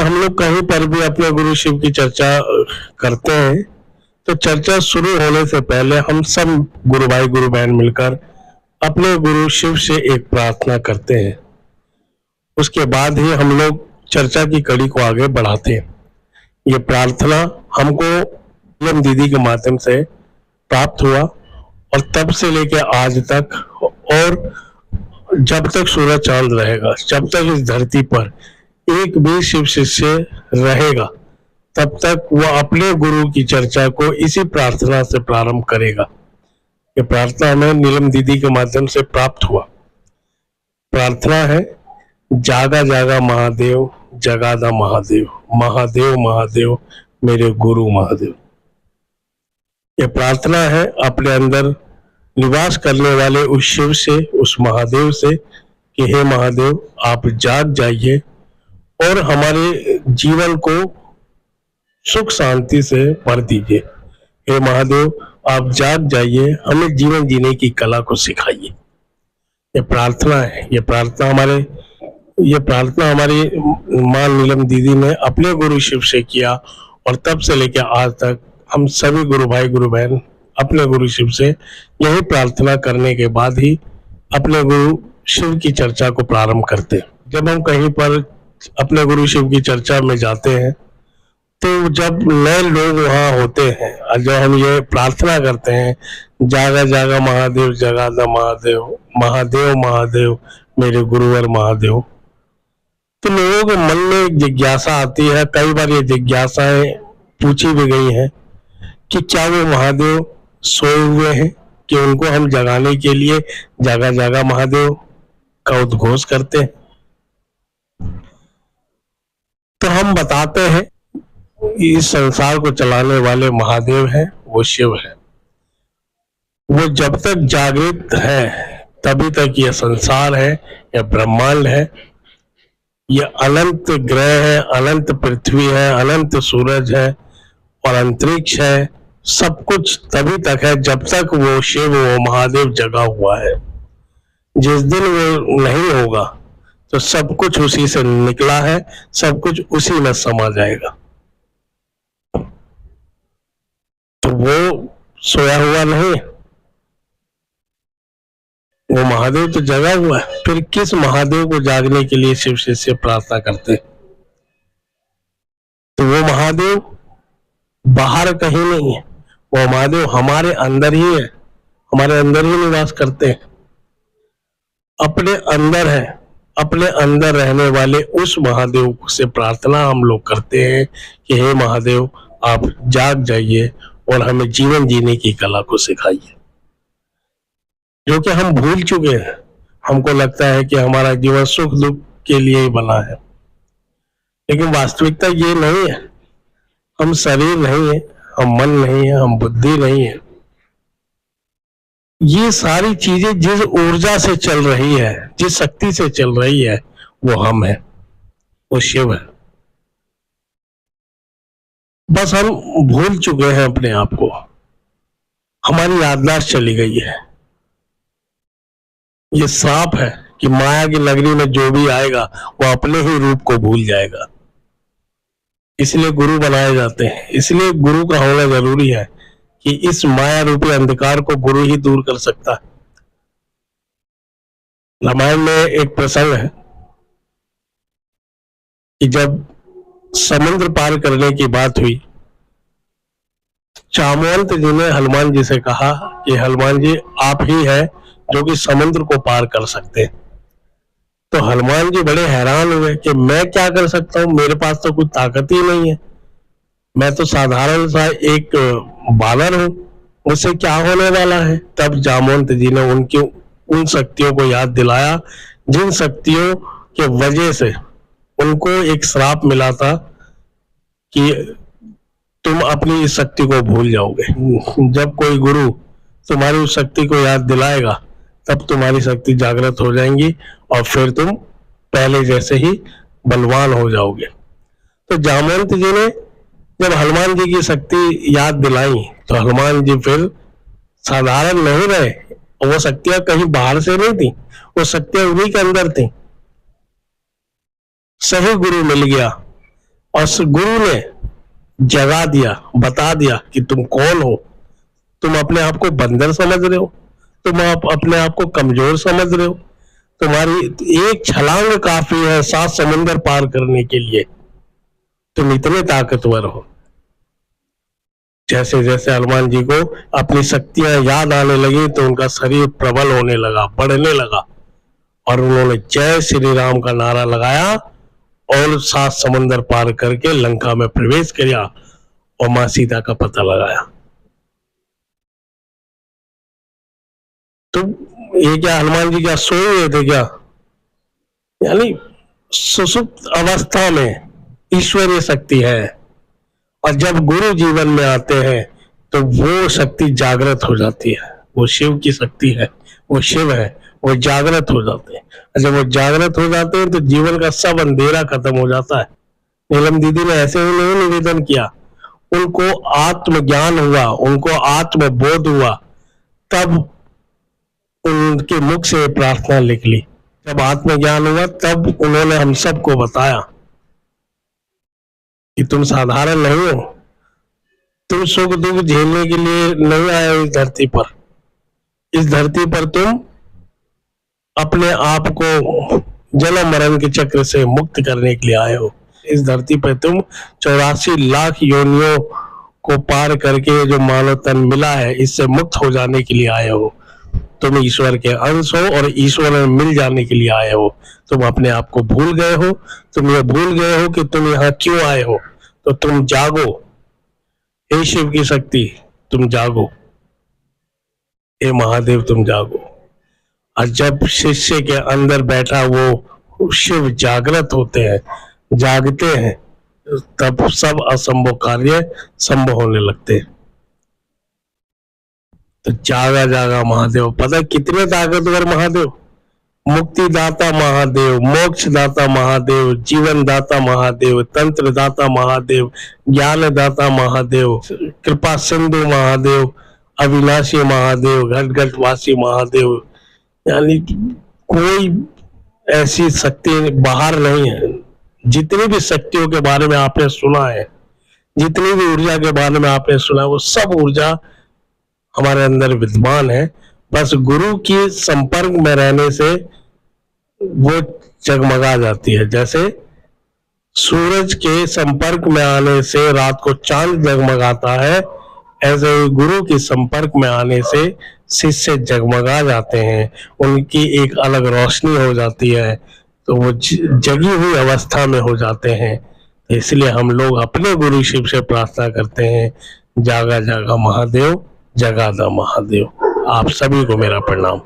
कि हम लोग कहीं पर भी अपने गुरु शिव की चर्चा करते हैं तो चर्चा शुरू होने से पहले हम सब गुरु भाई गुरु बहन मिलकर अपने गुरु शिव से एक प्रार्थना करते हैं। उसके बाद ही हम लोग चर्चा की कड़ी को आगे बढ़ाते हैं। ये प्रार्थना हमको नीलम दीदी के माध्यम से प्राप्त हुआ और तब से लेके आज तक, और जब तक सूरज चांद रहेगा, जब तक इस धरती पर एक भी शिव शिष्य रहेगा, तब तक वह अपने गुरु की चर्चा को इसी प्रार्थना से प्रारंभ करेगा। ये प्रार्थना हमें नीलम दीदी के माध्यम से प्राप्त हुआ। प्रार्थना है, जागा जागा महादेव, जगादा महादेव, महादेव महादेव मेरे गुरु महादेव। ये प्रार्थना है अपने अंदर निवास करने वाले उस शिव से, उस महादेव से कि हे महादेव आप जाग जाइए और हमारे जीवन को सुख शांति से भर दीजिए। हे महादेव आप जाग जाइए, हमें जीवन जीने की कला को सिखाइए। ये प्रार्थना है। ये प्रार्थना हमारी मां नीलम दीदी ने अपने गुरु शिव से किया और तब से लेकर आज तक हम सभी गुरु भाई गुरु बहन अपने गुरु शिव से यही प्रार्थना करने के बाद ही अपने गुरु शिव की चर्चा को प्रारंभ करते हैं। जब हम कहीं पर अपने गुरु शिव की चर्चा में जाते हैं तो जब नए लोग वहां होते हैं और जब हम ये प्रार्थना करते हैं, जागा जागा महादेव, जगादा महादेव, महादेव महादेव मेरे गुरुवर महादेव, तो लोगों के मन में एक जिज्ञासा आती है। कई बार ये जिज्ञासाएं पूछी भी गई हैं कि क्या वो महादेव सोए हुए हैं कि उनको हम जगाने के लिए जागा जागा महादेव का उद्घोष करते हैं। तो हम बताते हैं इस संसार को चलाने वाले महादेव हैं, वो शिव है। वो जब तक जागृत है तभी तक ये संसार है, यह ब्रह्मांड है, ये अनंत ग्रह है, अनंत पृथ्वी है, अनंत सूरज है और अंतरिक्ष है। सब कुछ तभी तक है जब तक वो शिव, वो महादेव जगा हुआ है। जिस दिन वो नहीं होगा तो सब कुछ उसी से निकला है, सब कुछ उसी में समा जाएगा। तो वो सोया हुआ नहीं, वो महादेव तो जगा हुआ है। फिर किस महादेव को जागने के लिए शिव शिष्य प्रार्थना करते? तो वो महादेव बाहर कहीं नहीं है, वो महादेव हमारे अंदर ही है, हमारे अंदर ही निवास करते हैं, अपने अंदर है। अपने अंदर रहने वाले उस महादेव से प्रार्थना हम लोग करते हैं कि हे महादेव आप जाग जाइए और हमें जीवन जीने की कला को सिखाइए, जो कि हम भूल चुके हैं। हमको लगता है कि हमारा जीवन सुख दुख के लिए ही बना है, लेकिन वास्तविकता ये नहीं है। हम शरीर नहीं है, हम मन नहीं है, हम बुद्धि नहीं है। ये सारी चीजें जिस ऊर्जा से चल रही है, जिस शक्ति से चल रही है, वो हम है, वो शिव है। बस हम भूल चुके हैं अपने आप को, हमारी याददाश्त चली गई है। ये श्राप है कि माया की नगरी में जो भी आएगा वो अपने ही रूप को भूल जाएगा। इसलिए गुरु बनाए जाते हैं, इसलिए गुरु का होना जरूरी है कि इस माया रूपी अंधकार को गुरु ही दूर कर सकता है। रामायण में एक प्रसंग है कि जब समुद्र पार करने की बात हुई, जामवंत जी ने हनुमान जी से कहा कि हनुमान जी आप ही हैं जो कि समुद्र को पार कर सकते हैं। तो हनुमान जी बड़े हैरान हुए कि मैं क्या कर सकता हूँ, मेरे पास तो कुछ ताकत ही नहीं है, मैं तो साधारण सा एक बानर हूँ, मुझसे क्या होने वाला है। तब जामवंत जी ने उनकी उन शक्तियों को याद दिलाया जिन शक्तियों के वजह से उनको एक श्राप मिला था कि तुम अपनी इस शक्ति को भूल जाओगे। जब कोई गुरु तुम्हारी उस शक्ति को याद दिलाएगा तब तुम्हारी शक्ति जागृत हो जाएंगी और फिर तुम पहले जैसे ही बलवान हो जाओगे। तो जामवंत जी ने जब हनुमान जी की शक्ति याद दिलाई तो हनुमान जी फिर साधारण नहीं रहे, और वो शक्तियां कहीं बाहर से नहीं थी, वो शक्तियां उन्हीं के अंदर थी। सही गुरु मिल गया और उस गुरु ने जगा दिया, बता दिया कि तुम कौन हो। तुम अपने आप को बंदर समझ रहे हो, तुम अपने आप को कमजोर समझ रहे हो, तुम्हारी एक छलांग काफी है 7 समुंदर पार करने के लिए, तुम इतने ताकतवर हो। जैसे जैसे हनुमान जी को अपनी शक्तियां याद आने लगी तो उनका शरीर प्रबल होने लगा, बढ़ने लगा, और उन्होंने जय श्री राम का नारा लगाया और 7 समुंदर पार करके लंका में प्रवेश किया और मां सीता का पता लगाया। तो ये क्या हनुमान जी क्या सोए हुए थे क्या? यानी सुसुप्त अवस्था में ईश्वरीय शक्ति है, और जब गुरु जीवन में आते हैं तो वो शक्ति जागृत हो जाती है। वो शिव की शक्ति है, वो शिव है, वो जागृत हो जाते हैं। जब वो जागृत हो जाते हैं तो जीवन का सब अंधेरा खत्म हो जाता है। नीलम दीदी ने ऐसे ही नहीं निवेदन किया, उनको आत्मज्ञान हुआ, उनको आत्मबोध हुआ, तब उनके मुख से प्रार्थना निकली। जब आत्मज्ञान हुआ तब उन्होंने हम सबको बताया कि तुम साधारण नहीं हो, तुम सुख दुख झेलने के लिए नहीं आए हो इस धरती पर। इस धरती पर तुम अपने आप को जन्म मरण के चक्र से मुक्त करने के लिए आए हो। इस धरती पर तुम 84 लाख योनियों को पार करके जो मानव तन मिला है, इससे मुक्त हो जाने के लिए आए हो। तुम ईश्वर के अंश हो और ईश्वर में मिल जाने के लिए आए हो। तुम अपने आप को भूल गए हो, तुम ये भूल गए हो कि तुम यहाँ क्यों आए हो। तो तुम जागो, हे शिव की शक्ति तुम जागो, हे महादेव तुम जागो। और जब शिष्य के अंदर बैठा वो शिव जागृत होते हैं, जागते हैं, तब सब असंभव कार्य संभव होने लगते हैं। तो जागा जागा महादेव, पता है कितने ताकतवर महादेव, मुक्तिदाता महादेव, मोक्ष दाता महादेव, जीवन दाता महादेव, तंत्र दाता महादेव, ज्ञान दाता महादेव, कृपा सिंधु महादेव, अविनाशी महादेव, घट घट वासी महादेव। यानी कोई ऐसी शक्ति बाहर नहीं है। जितनी भी शक्तियों के बारे में आपने सुना है, जितनी भी ऊर्जा के बारे में आपने सुना है, वो सब ऊर्जा हमारे अंदर विद्यमान है। बस गुरु की संपर्क में रहने से वो जगमगा जाती है। जैसे सूरज के संपर्क में आने से रात को चांद जगमगाता है, ऐसे ही गुरु के संपर्क में आने से शिष्य जगमगा जाते हैं, उनकी एक अलग रोशनी हो जाती है, तो वो जगी हुई अवस्था में हो जाते हैं। तो इसलिए हम लोग अपने गुरु शिव से प्रार्थना करते हैं, जागा जागा महादेव, जगादा महादेव। आप सभी को मेरा प्रणाम।